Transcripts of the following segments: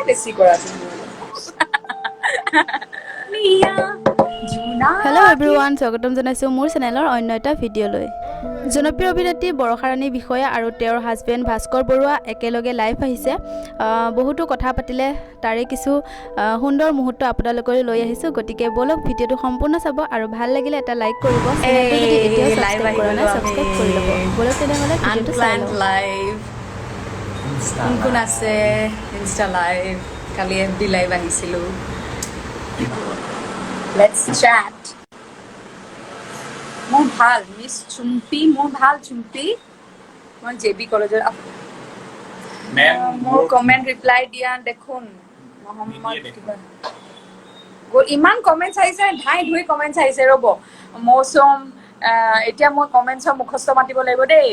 বেছি কৰা hello' everyone, স্বাগতম জনাইছোঁ মোৰ চেনেলৰ অন্য এটা ভিডিঅ'লৈ। জনপ্ৰিয় অভিনেত্ৰী বৰষা ৰাণী বিষয়া আৰু তেওঁৰ হাজবেণ্ড ভাস্কৰ বৰুৱা একেলগে লাইভ আহিছে। বহুতো কথা পাতিলে, তাৰে কিছু সুন্দৰ মুহূৰ্ত আপোনালোকলৈ লৈ আহিছোঁ। গতিকে বলক ভিডিঅ'টো সম্পূৰ্ণ চাব আৰু ভাল লাগিলে এটা লাইক কৰিব। চেনেলটো যদি এতিয়াও ছাবস্ক্ৰাইব কৰা নাই ছাবস্ক্ৰাইব কৰি ল'ব। বলক তেনেহ'লে ভিডিঅ'টো চাই লওঁ। লাইভ কোন কোন আছে ইনষ্টা লাইভ কালি FB লাইভ আহিছিলোঁ লেটছ চেট মোৰ ভাল মিছ চুম্পি মোৰ ভাল চুম্পি মই JB কলেজৰ মোৰ কমেণ্ট ৰিপ্লাই দিয়া দেখোন মহম্মদ কিবা ইমান কমেণ্টছ আহিছে ধাই ধুই কমেণ্টছ আহিছে ৰ'ব মৌচুম এতিয়া মই কমেণ্টছৰ মুখস্থ মাতিব লাগিব দেই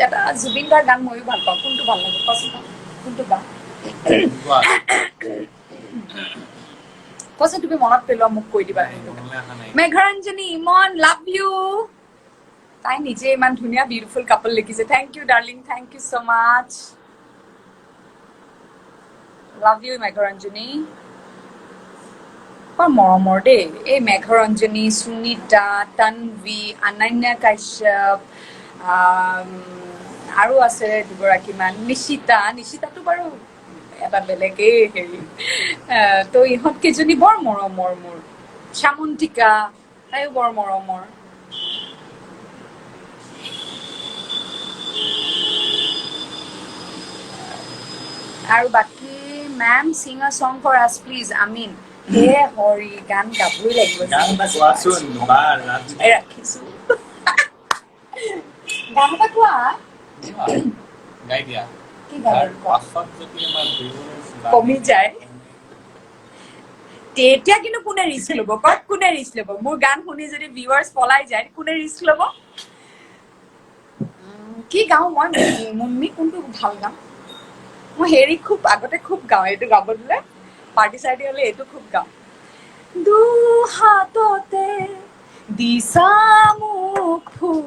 এটা জুবিন দাৰ গান ময়ো ভাল পাওঁ কোনটো ভাল লাগে কচোন কোনটো গান কচোন তুমি মনত পেলোৱা মোক কৈ দিবা মেঘৰঞ্জনী ইমন লাভ ইউ তাই নিজে ইমান ধুনীয়া বিউটিফুল কাপল লিখিছে thank you darling thank you so much love you Megharanjani বৰ মৰমৰ দেই এই মেঘৰঞ্জনী সুনিতা তন্বী অনন্যা কাশ্যপ আৰু আছে দুগৰাকীমান নিশিতাটো বাৰু এটা বেলেগেই হেৰি তো ইহঁত কেইজনী বৰ মৰমৰ মোৰ শ্যামন্তিকা তাইও বৰ মৰমৰ আৰু বাকী ma'am Singh a song for আছ প্লিজ আমিন হে হৰি গান গাবই লাগিব ৰাখিছো গান এটা কোৱা গাই দিয়া কি গান কমি যায় তেতিয়া কিন্তু কোনে ৰিস্ক ল'ব কত কোনে ৰিস্ক ল'ব মোৰ গান শুনি যদি ভিউৱাৰ্ছ পলাই যায় কোনে ৰিস্ক ল'ব কি গাওঁ মই মুন্মি কোনটো ভাল গাওঁ মই হেৰি খুব আগতে খুব গাওঁ এইটো গাব দিলে পাৰ্টি চাৰ্টি হ'লে এইটো খুব গাওঁ দু হাততে দিছা মোক ফুল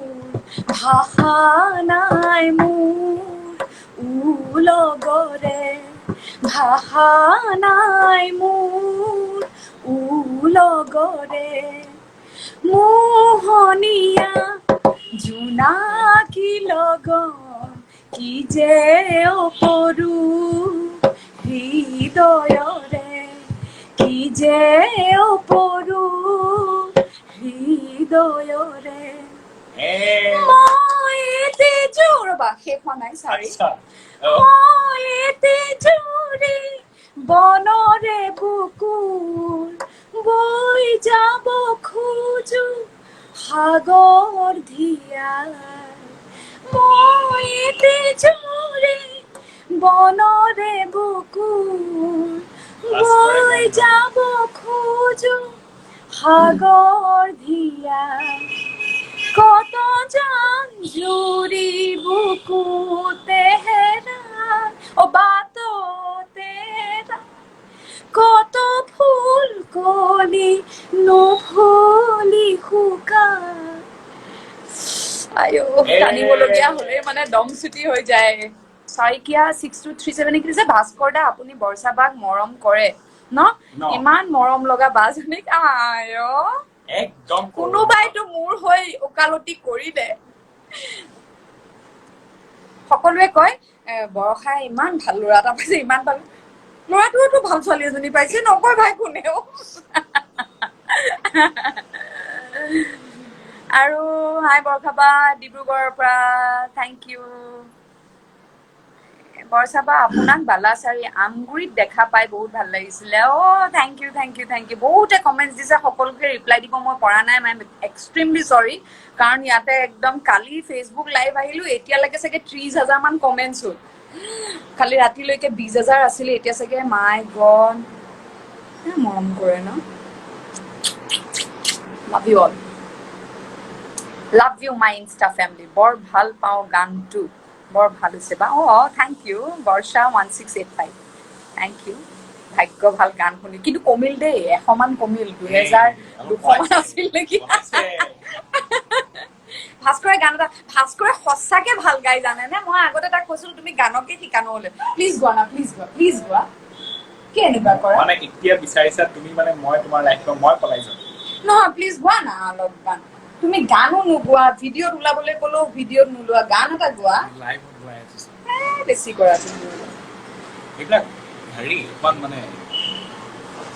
ভাষা নাই মোৰ উলগৰে ভাষা নাই মোৰ উলগৰে মোহনীয়া জোনাকী লগন কি যে অপৰু হৃদয়ৰে কি যে অপৰু হৃদয়ৰে মই এতে ৰ'বা শেষ হোৱা নাই চাৰি মই এতে জুৰি বনৰে বুকুৰ বৈ যাব খোজো সাগৰ ধিয়াৰ মই এতে জুৰি বনৰে বুকুৰ বৈ যাব খোজো সাগৰ ধিয়াৰ কত জান জুৰি বুকুতে হেৰাল বাটতে কত ফুল কলি নুফুলি শুকাল আয়ো কানিবলগীয়া হ'লে মানে দম ছুটি হৈ যায় চাইকিয়া 6237 লিখিছে ভাস্কৰ দা আপুনি বৰ্ষা বাক মৰম কৰে ন ইমান মৰম লগা বাজনীক আয়ো একদম কোনোবাইতো মোৰ হৈ ওকালতি কৰিলে সকলোৱে কয় বৰষাই ইমান ভাল ল'ৰা এটা পাইছে ইমান ভাল ল'ৰাটোতো ভাল ছোৱালী এজনী পাইছে নকয় ভাই কোনেও আৰু হাই বৰষাবা ডিব্ৰুগড়ৰ পৰা থেংক ইউ বৰষাবা আপোনাক বালাচাৰী আমগুৰিত দেখা পাই বহুত ভাল লাগিছিলে থেংক ইউ বহুতে কমেণ্টছ দিছে সকলোকে ৰিপ্লাই দিব মই পৰা নাই মই এক্সট্ৰিমলি চৰি কাৰণ ইয়াতে একদম কালি ফেচবুক লাইভ আহিলো এতিয়ালৈকে চাগে 30,000 মান কমেণ্টছ হ'ল কালি ৰাতিলৈকে 20,000 আছিলে এতিয়া চাগে মাই গড মৰম কৰে ন love you all love you my insta family বৰ ভাল পাওঁ গানটো বৰ ভাল হৈছে বা thank you Barsha 1685 thank you Bhagya ভাল গান শুনি কিন্তু কমিল দেই 100 মান কমিল 2,200 মান আছিল নেকি ভাস্কৰে গান এটা ভাস্কৰে সঁচাকে ভাল গাই জানেনে মই আগতে তাক কৈছিলো তুমি গানকে শিকানো হলে প্লিজ গোৱা না প্লিজ গোৱা কি এনেকুৱা কৰা মানে এতিয়া বিচাৰিছা তুমি মানে মই তোমাৰ লাইফত মই পলাই যাম নহয় প্লিজ গোৱা না অলপ গান তুমি গানো নোগোৱা ভিডিঅ'ত ওলাবলৈ ক'লেও ভিডিঅ'ত নোলোৱা গান এটা গোৱা লাইভ গোৱাই আছো বেছি কৰা তুমি এইবিলাক হেৰি ইমান মানে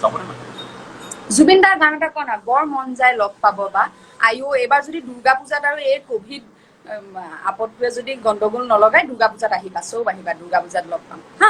চাবনে মানে জুবিন দাৰ গান এটা কোৱা না বৰ মন যায় লগ পাব বা আয়ো এইবাৰ যদি দুৰ্গা পূজাত আৰু এই কোভিড আপদটোৱে যদি গণ্ডগোল নলগাই দুৰ্গা পূজাত আহিবা চব আহিবা দুৰ্গা পূজাত লগ পাম হা